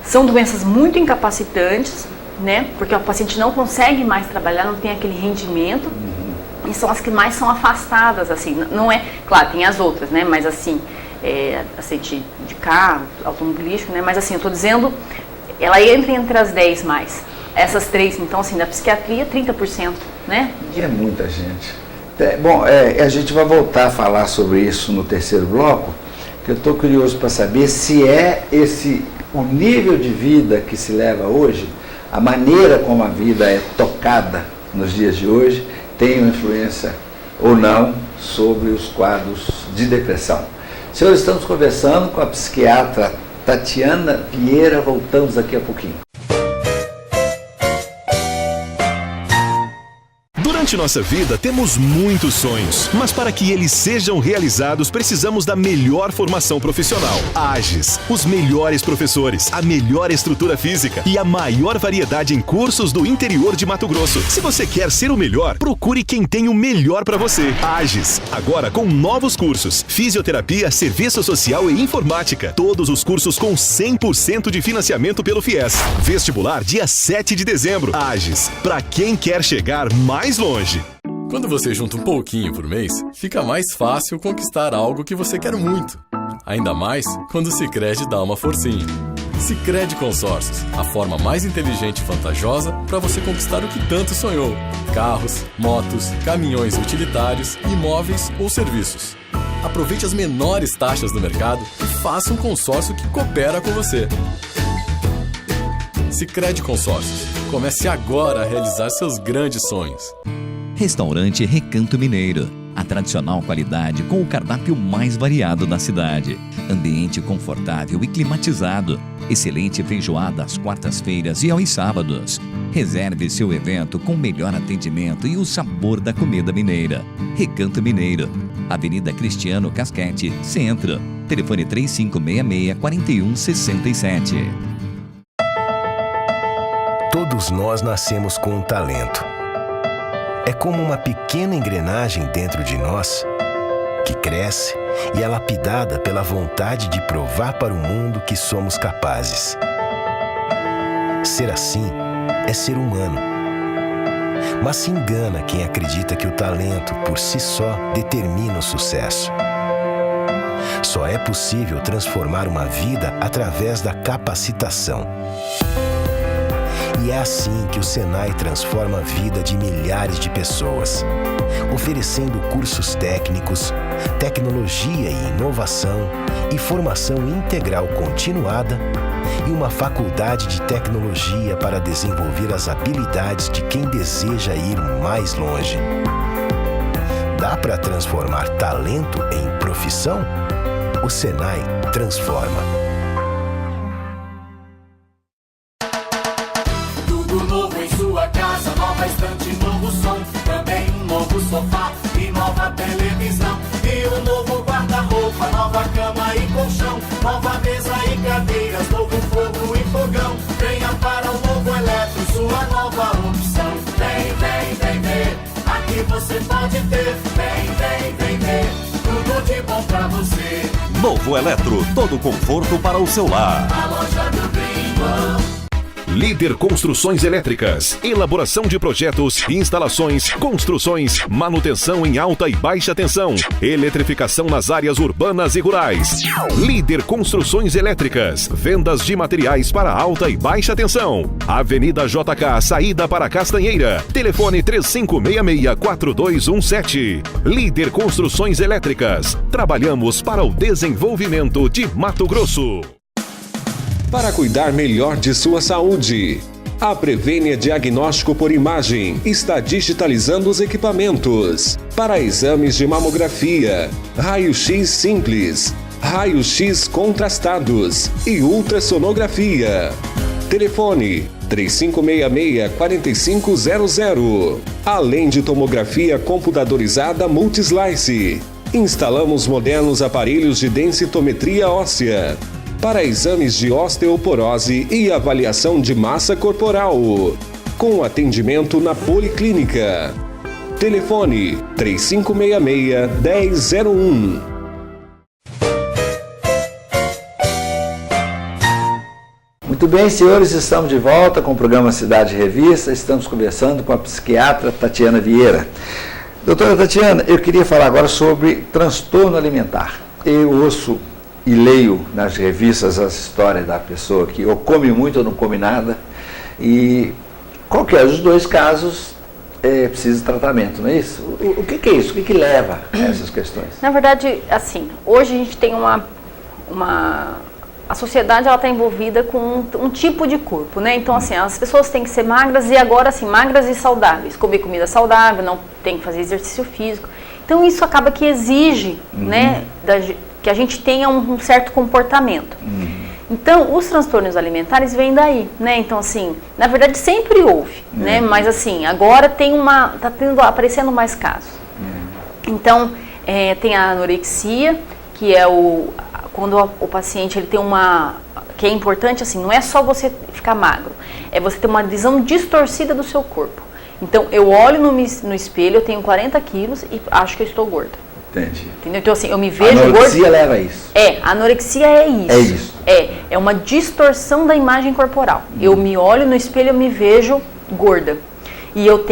são doenças muito incapacitantes, né? Porque o paciente não consegue mais trabalhar, não tem aquele rendimento. E são as que mais são afastadas, assim, não é, claro, tem as outras, né, mas assim, acidente de carro, automobilístico, né, mas assim, eu estou dizendo, ela entra entre as 10 mais, essas 3, então assim, da psiquiatria, 30%, né? É muita gente. Bom, a gente vai voltar a falar sobre isso no terceiro bloco, que eu estou curioso para saber se o nível de vida que se leva hoje, a maneira como a vida é tocada nos dias de hoje, tem uma influência ou não sobre os quadros de depressão. Senhores, estamos conversando com a psiquiatra Tatiana Vieira, voltamos daqui a pouquinho. Durante nossa vida, temos muitos sonhos, mas para que eles sejam realizados, precisamos da melhor formação profissional. AGES, os melhores professores, a melhor estrutura física e a maior variedade em cursos do interior de Mato Grosso. Se você quer ser o melhor, procure quem tem o melhor para você. AGES, agora com novos cursos, fisioterapia, serviço social e informática. Todos os cursos com 100% de financiamento pelo FIES. Vestibular dia 7 de dezembro. AGES, para quem quer chegar mais longe. Quando você junta um pouquinho por mês, fica mais fácil conquistar algo que você quer muito. Ainda mais quando o Sicredi dá uma forcinha. Sicredi Consórcios, a forma mais inteligente e vantajosa para você conquistar o que tanto sonhou. Carros, motos, caminhões utilitários, imóveis ou serviços. Aproveite as menores taxas do mercado e faça um consórcio que coopera com você. Sicredi Consórcios. Comece agora a realizar seus grandes sonhos. Restaurante Recanto Mineiro. A tradicional qualidade com o cardápio mais variado da cidade. Ambiente confortável e climatizado. Excelente feijoada às quartas-feiras e aos sábados. Reserve seu evento com o melhor atendimento e o sabor da comida mineira. Recanto Mineiro. Avenida Cristiano Casquete, Centro. Telefone 3566-4167. Todos nós nascemos com um talento. É como uma pequena engrenagem dentro de nós que cresce e é lapidada pela vontade de provar para o mundo que somos capazes. Ser assim é ser humano. Mas se engana quem acredita que o talento por si só determina o sucesso. Só é possível transformar uma vida através da capacitação. E é assim que o Senai transforma a vida de milhares de pessoas, oferecendo cursos técnicos, tecnologia e inovação e formação integral continuada e uma faculdade de tecnologia para desenvolver as habilidades de quem deseja ir mais longe. Dá para transformar talento em profissão? O Senai transforma. Tudo novo em sua casa, nova estante, novo som, também um novo sofá e nova televisão. E um novo guarda-roupa, nova cama e colchão, nova mesa e cadeiras, novo fogo e fogão. Venha para o Novo Eletro, sua nova opção. Vem, vem, vem ver, aqui você pode ter. Vem, vem, vem ver, tudo de bom pra você. Novo Eletro, todo conforto para o seu lar. A loja do Gringo. Líder Construções Elétricas, elaboração de projetos, instalações, construções, manutenção em alta e baixa tensão, eletrificação nas áreas urbanas e rurais. Líder Construções Elétricas, vendas de materiais para alta e baixa tensão. Avenida JK, saída para Castanheira. Telefone 3566-4217. Líder Construções Elétricas, trabalhamos para o desenvolvimento de Mato Grosso. Para cuidar melhor de sua saúde, a Prevênia Diagnóstico por Imagem está digitalizando os equipamentos para exames de mamografia, raio-x simples, raio-x contrastados e ultrassonografia. Telefone 3566-4500. Além de tomografia computadorizada Multislice, instalamos modernos aparelhos de densitometria óssea para exames de osteoporose e avaliação de massa corporal, com atendimento na Policlínica. Telefone 3566-1001. Muito bem, senhores, estamos de volta com o programa Cidade Revista. Estamos conversando com a psiquiatra Tatiana Vieira. Doutora Tatiana, eu queria falar agora sobre transtorno alimentar. Eu ouço e leio nas revistas as histórias da pessoa que ou come muito ou não come nada, e qualquer dos dois casos precisa de tratamento, não é isso? O que é isso? O que leva a essas questões? Na verdade, assim, hoje a gente tem a sociedade ela está envolvida com um tipo de corpo, né? Então, assim, as pessoas têm que ser magras e agora, assim, magras e saudáveis, comer comida saudável, não tem que fazer exercício físico. Então, isso acaba que exige, né, que a gente tenha um certo comportamento. Então, os transtornos alimentares vêm daí, né? Então, assim, na verdade sempre houve, né? Mas, assim, agora está aparecendo mais casos. Então, tem a anorexia, que é quando o paciente ele tem que é importante, assim, não é só você ficar magro, é você ter uma visão distorcida do seu corpo. Então, eu olho no espelho, eu tenho 40 quilos e acho que eu estou gorda. Entendi. Entendeu? Então, assim, eu me vejo gorda. A anorexia leva a isso. A anorexia é isso. É isso. É uma distorção da imagem corporal. Eu me olho no espelho, eu me vejo gorda. E eu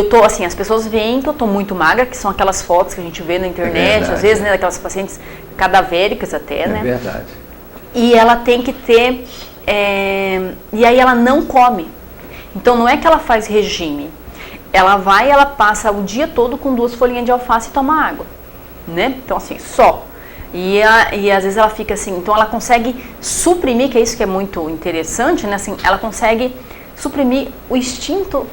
tô assim, as pessoas veem que eu tô muito magra, que são aquelas fotos que a gente vê na internet, verdade, às vezes, né, daquelas pacientes cadavéricas até, né? É verdade. E ela tem que ter, e aí ela não come. Então, não é que ela faz regime. Ela passa o dia todo com 2 folhinhas de alface e toma água. Né? Então, assim, só. E às vezes ela fica assim, então ela consegue suprimir, que é isso que é muito interessante, né? Assim, ela consegue suprimir o instinto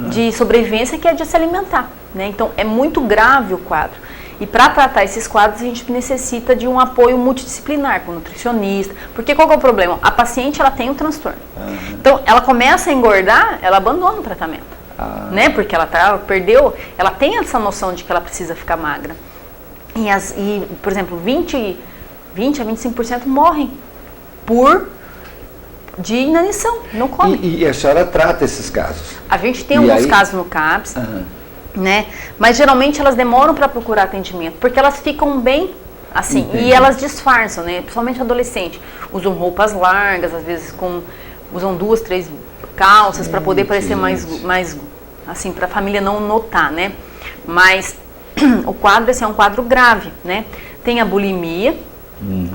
de sobrevivência, que é de se alimentar, né? Então, é muito grave o quadro. E para tratar esses quadros, a gente necessita de um apoio multidisciplinar, com nutricionista. Porque qual que é o problema? A paciente, ela tem um transtorno. Então, ela começa a engordar, ela abandona o tratamento. Né? Porque ela ela tem essa noção de que ela precisa ficar magra. E por exemplo, 20 a 25% morrem de inanição, não comem. E a senhora trata esses casos? A gente tem alguns casos no CAPS, né? Mas geralmente elas demoram para procurar atendimento, porque elas ficam bem assim. Entendi. E elas disfarçam, né? Principalmente adolescente. Usam roupas largas, às vezes usam 2, 3 calças para poder parecer mais assim, para a família não notar, né? Mas o quadro é um quadro grave, né? Tem a bulimia,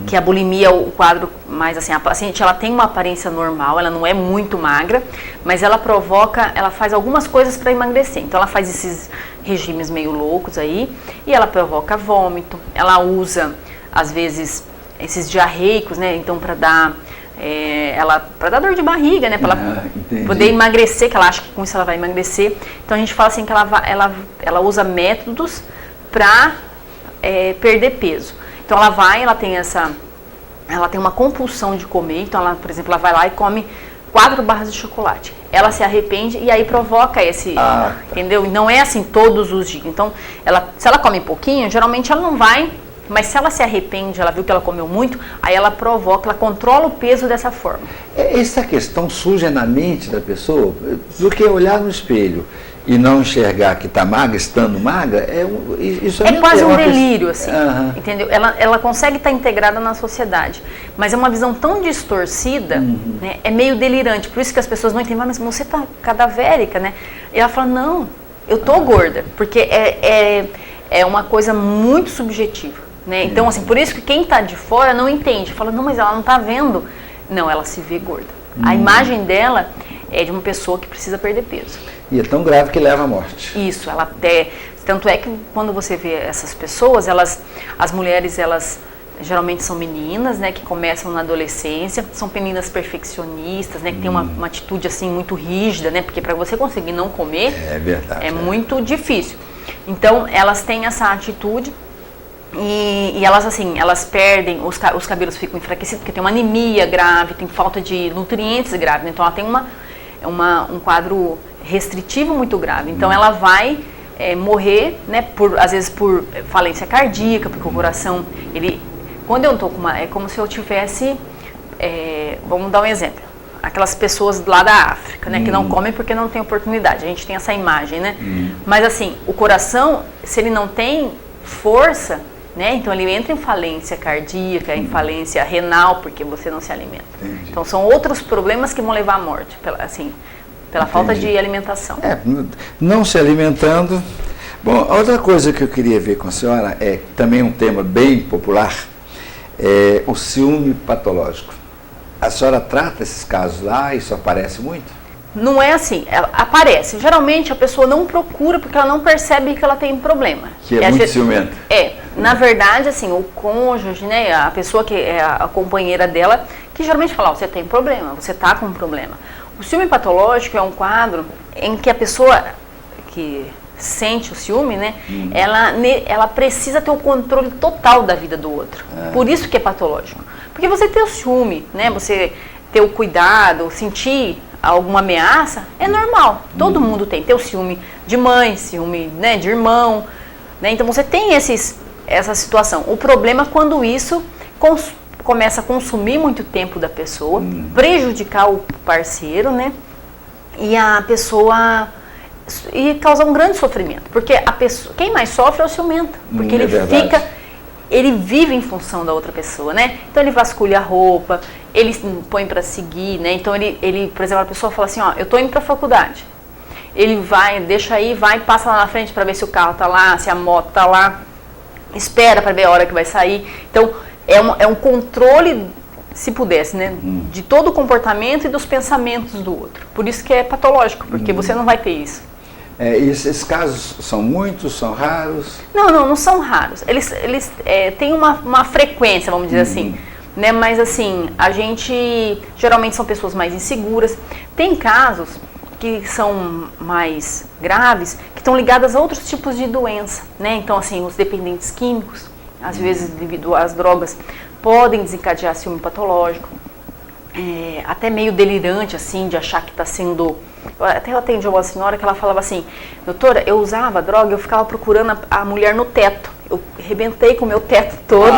que a bulimia é o quadro mais assim, a paciente ela tem uma aparência normal, ela não é muito magra, mas ela faz algumas coisas para emagrecer. Então ela faz esses regimes meio loucos aí, e ela provoca vômito, ela usa às vezes esses diarreicos, né? Então para dar dor de barriga, né? Para ela poder emagrecer, que ela acha que com isso ela vai emagrecer. Então a gente fala assim que ela usa métodos para perder peso. Então ela tem uma compulsão de comer, então ela, por exemplo, ela vai lá e come 4 barras de chocolate. Ela se arrepende e aí provoca esse, entendeu? Não é assim todos os dias. Então, se ela come pouquinho, geralmente ela não vai, mas se ela se arrepende, ela viu que ela comeu muito, aí ela provoca, ela controla o peso dessa forma. Essa questão surge na mente da pessoa, do que olhar no espelho e não enxergar que está magra, estando magra, isso é quase um delírio, assim, entendeu? Ela consegue estar integrada na sociedade, mas é uma visão tão distorcida, né? É meio delirante, por isso que as pessoas não entendem, mas você está cadavérica, né? E ela fala, não, eu tô gorda, porque é uma coisa muito subjetiva, né? Então, assim, por isso que quem está de fora não entende, fala, não, mas ela não está vendo. Não, ela se vê gorda. A imagem dela é de uma pessoa que precisa perder peso. E é tão grave que leva à morte. Isso, tanto é que quando você vê essas pessoas, as mulheres, elas geralmente são meninas, né, que começam na adolescência, são meninas perfeccionistas, né, que tem uma atitude assim muito rígida, né, porque para você conseguir não comer é muito difícil. Então, elas têm essa atitude e elas assim, elas perdem, os cabelos ficam enfraquecidos, porque tem uma anemia grave, tem falta de nutrientes grave, né? Então ela tem um quadro restritivo muito grave. Então ela vai morrer, né, às vezes por falência cardíaca, porque o coração, quando eu tô é como se eu tivesse, vamos dar um exemplo, aquelas pessoas lá da África, né, que não comem porque não tem oportunidade, a gente tem essa imagem, né, mas assim, o coração, se ele não tem força, né, então ele entra em falência cardíaca, em falência renal, porque você não se alimenta. Entendi. Então são outros problemas que vão levar à morte, pela falta de alimentação. Não se alimentando. Bom, outra coisa que eu queria ver com a senhora é também um tema bem popular, o ciúme patológico. A senhora trata esses casos lá, isso aparece muito? Não é assim, aparece. Geralmente a pessoa não procura porque ela não percebe que ela tem um problema. Que é muito ciumenta. Na verdade, assim, o cônjuge, né, a pessoa que é a companheira dela, que geralmente fala, você tem problema, você está com um problema. O ciúme patológico é um quadro em que a pessoa que sente o ciúme, né, ela precisa ter o controle total da vida do outro. Por isso que é patológico. Porque você ter o ciúme, né, você ter o cuidado, sentir alguma ameaça, é normal. Todo mundo tem. Ter o ciúme de mãe, ciúme, né, de irmão. Né? Então você tem essa situação. O problema é quando isso começa a consumir muito tempo da pessoa, prejudicar o parceiro, né? E a pessoa... E causar um grande sofrimento. Porque quem mais sofre é o ciumento. Porque ele vive em função da outra pessoa, né? Então ele vasculha a roupa, ele põe para seguir, né? Então ele, por exemplo, a pessoa fala assim, ó, eu tô indo para a faculdade. Ele vai, deixa aí, vai, passa lá na frente para ver se o carro tá lá, se a moto tá lá, espera para ver a hora que vai sair. Então é um controle, se pudesse, né, de todo o comportamento e dos pensamentos do outro. Por isso que é patológico, porque você não vai ter isso. Esses casos são muitos, são raros? Não são raros. Eles têm uma frequência, vamos dizer assim, né? Mas assim, a gente geralmente são pessoas mais inseguras. Tem casos que são mais graves, que estão ligados a outros tipos de doença, né? Então assim, os dependentes químicos, às vezes devido às drogas, podem desencadear ciúme patológico. Até meio delirante, assim, de achar que está sendo... Até eu atendi uma senhora que ela falava assim, doutora, eu usava droga, eu ficava procurando a mulher no teto. Eu arrebentei com o meu teto todo,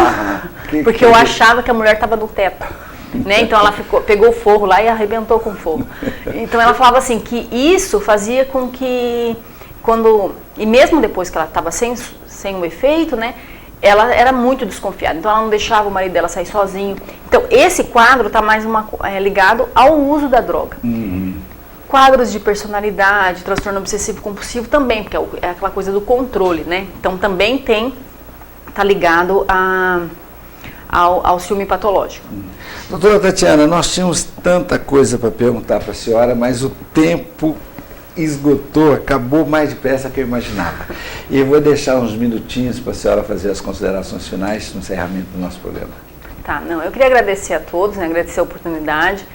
porque eu achava que a mulher estava no teto. Né? Então ela pegou o forro lá e arrebentou com o forro. Então ela falava assim, que isso fazia com que, e mesmo depois que ela estava sem o efeito, né? Ela era muito desconfiada, então ela não deixava o marido dela sair sozinho. Então esse quadro está mais ligado ao uso da droga. Quadros de personalidade, transtorno obsessivo compulsivo também, porque é aquela coisa do controle, né? Então também está ligado ao ciúme patológico. Doutora Tatiana, nós tínhamos tanta coisa para perguntar para a senhora, mas o tempo esgotou, acabou mais depressa que eu imaginava. E eu vou deixar uns minutinhos para a senhora fazer as considerações finais no encerramento do nosso programa. Tá, eu queria agradecer a todos, né, agradecer a oportunidade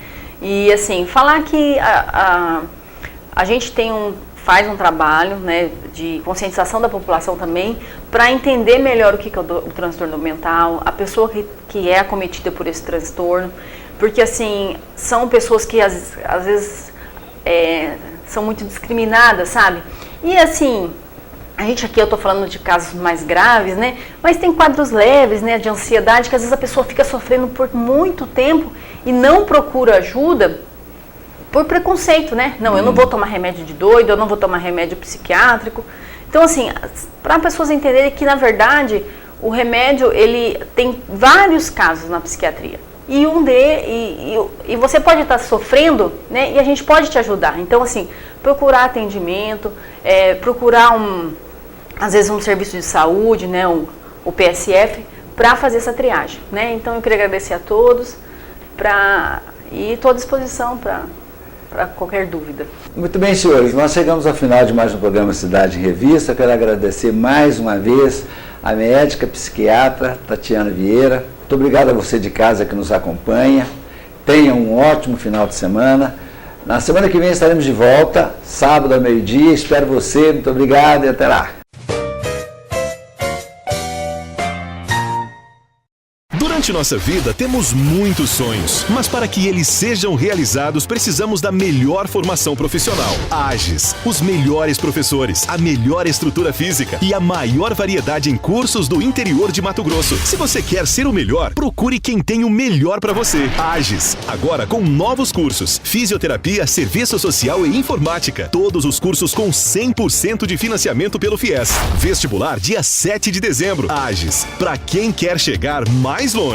e, assim, falar que a gente faz um trabalho, né, de conscientização da população também, para entender melhor o que é o transtorno mental, a pessoa que é acometida por esse transtorno, porque assim, são pessoas que às vezes são muito discriminadas, sabe? E assim, eu tô falando de casos mais graves, né? Mas tem quadros leves, né, de ansiedade, que às vezes a pessoa fica sofrendo por muito tempo e não procura ajuda por preconceito, né? Não, eu não vou tomar remédio de doido, eu não vou tomar remédio psiquiátrico. Então, assim, para pessoas entenderem que, na verdade, o remédio, ele tem vários casos na psiquiatria. E você pode estar sofrendo, né? E a gente pode te ajudar. Então, assim, procurar atendimento, procurar às vezes um serviço de saúde, né? O PSF, para fazer essa triagem, né? Então, eu queria agradecer a todos e estou à disposição para qualquer dúvida. Muito bem, senhores, nós chegamos ao final de mais um programa Cidade em Revista. Eu quero agradecer mais uma vez a médica psiquiatra Tatiana Vieira. Muito obrigado a você de casa que nos acompanha. Tenha um ótimo final de semana. Na semana que vem estaremos de volta, sábado ao meio-dia. Espero você. Muito obrigado e até lá. Durante nossa vida temos muitos sonhos, mas para que eles sejam realizados precisamos da melhor formação profissional. AGES, os melhores professores, a melhor estrutura física e a maior variedade em cursos do interior de Mato Grosso. Se você quer ser o melhor, procure quem tem o melhor para você. AGES, agora com novos cursos: fisioterapia, serviço social e informática. Todos os cursos com 100% de financiamento pelo FIES. Vestibular dia 7 de dezembro. AGES, para quem quer chegar mais longe.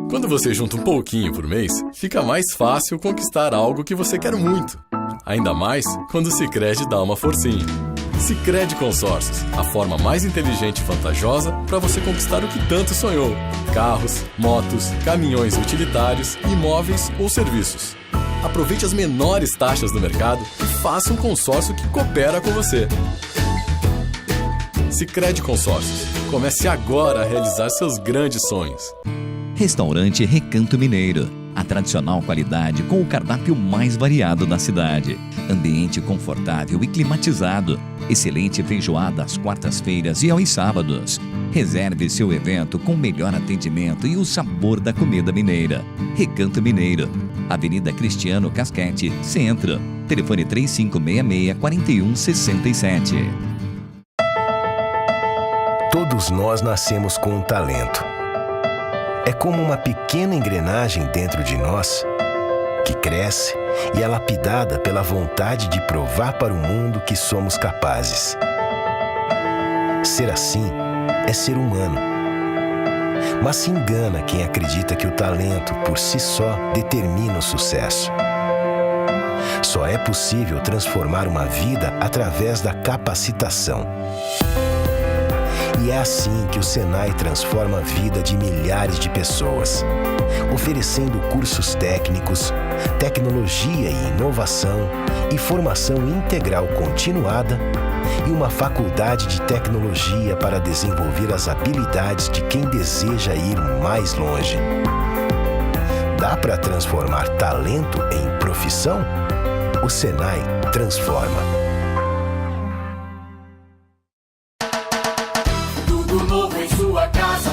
Quando você junta um pouquinho por mês, fica mais fácil conquistar algo que você quer muito. Ainda mais quando o Sicredi dá uma forcinha. Sicredi Consórcios, a forma mais inteligente e vantajosa para você conquistar o que tanto sonhou: carros, motos, caminhões utilitários, imóveis ou serviços. Aproveite as menores taxas do mercado e faça um consórcio que coopera com você. Sicredi Consórcios. Comece agora a realizar seus grandes sonhos. Restaurante Recanto Mineiro. A tradicional qualidade com o cardápio mais variado da cidade. Ambiente confortável e climatizado. Excelente feijoada às quartas-feiras e aos sábados. Reserve seu evento com o melhor atendimento e o sabor da comida mineira. Recanto Mineiro. Avenida Cristiano Casquete, Centro. Telefone 3566-4167. Todos nós nascemos com um talento. É como uma pequena engrenagem dentro de nós que cresce e é lapidada pela vontade de provar para o mundo que somos capazes. Ser assim é ser humano. Mas se engana quem acredita que o talento por si só determina o sucesso. Só é possível transformar uma vida através da capacitação. E é assim que o Senai transforma a vida de milhares de pessoas, oferecendo cursos técnicos, tecnologia e inovação e formação integral continuada e uma faculdade de tecnologia para desenvolver as habilidades de quem deseja ir mais longe. Dá para transformar talento em profissão? O Senai transforma.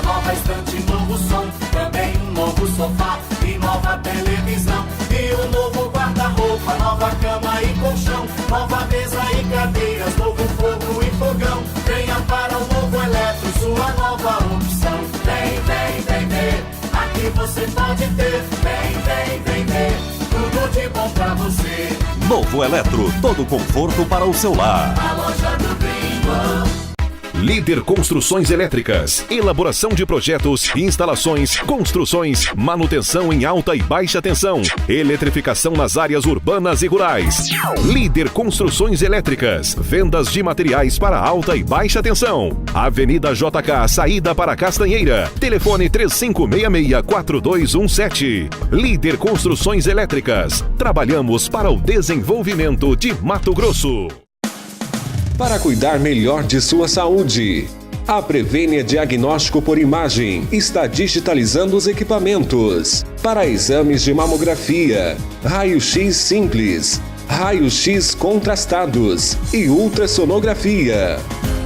Nova estante, novo som, também um novo sofá e nova televisão. E um novo guarda-roupa, nova cama e colchão, nova mesa e cadeiras, novo fogo e fogão. Venha para o Novo Eletro, sua nova opção. Vem, vem, vem ver, aqui você pode ter. Vem, vem, vem ver, tudo de bom pra você. Novo Eletro, todo conforto para o seu lar. A loja do Gringo. Líder Construções Elétricas. Elaboração de projetos, instalações, construções, manutenção em alta e baixa tensão, eletrificação nas áreas urbanas e rurais. Líder Construções Elétricas. Vendas de materiais para alta e baixa tensão. Avenida JK, saída para Castanheira. Telefone 3566-4217. Líder Construções Elétricas. Trabalhamos para o desenvolvimento de Mato Grosso. Para cuidar melhor de sua saúde, a Prevênia Diagnóstico por Imagem está digitalizando os equipamentos para exames de mamografia, raio-x simples, raio-x contrastados e ultrassonografia.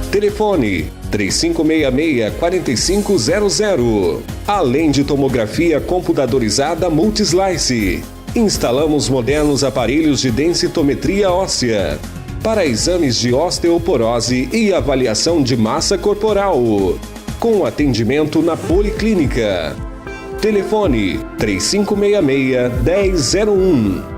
Telefone 3566-4500. Além de tomografia computadorizada Multislice. Instalamos modernos aparelhos de densitometria óssea para exames de osteoporose e avaliação de massa corporal, com atendimento na Policlínica. Telefone 3566-1001.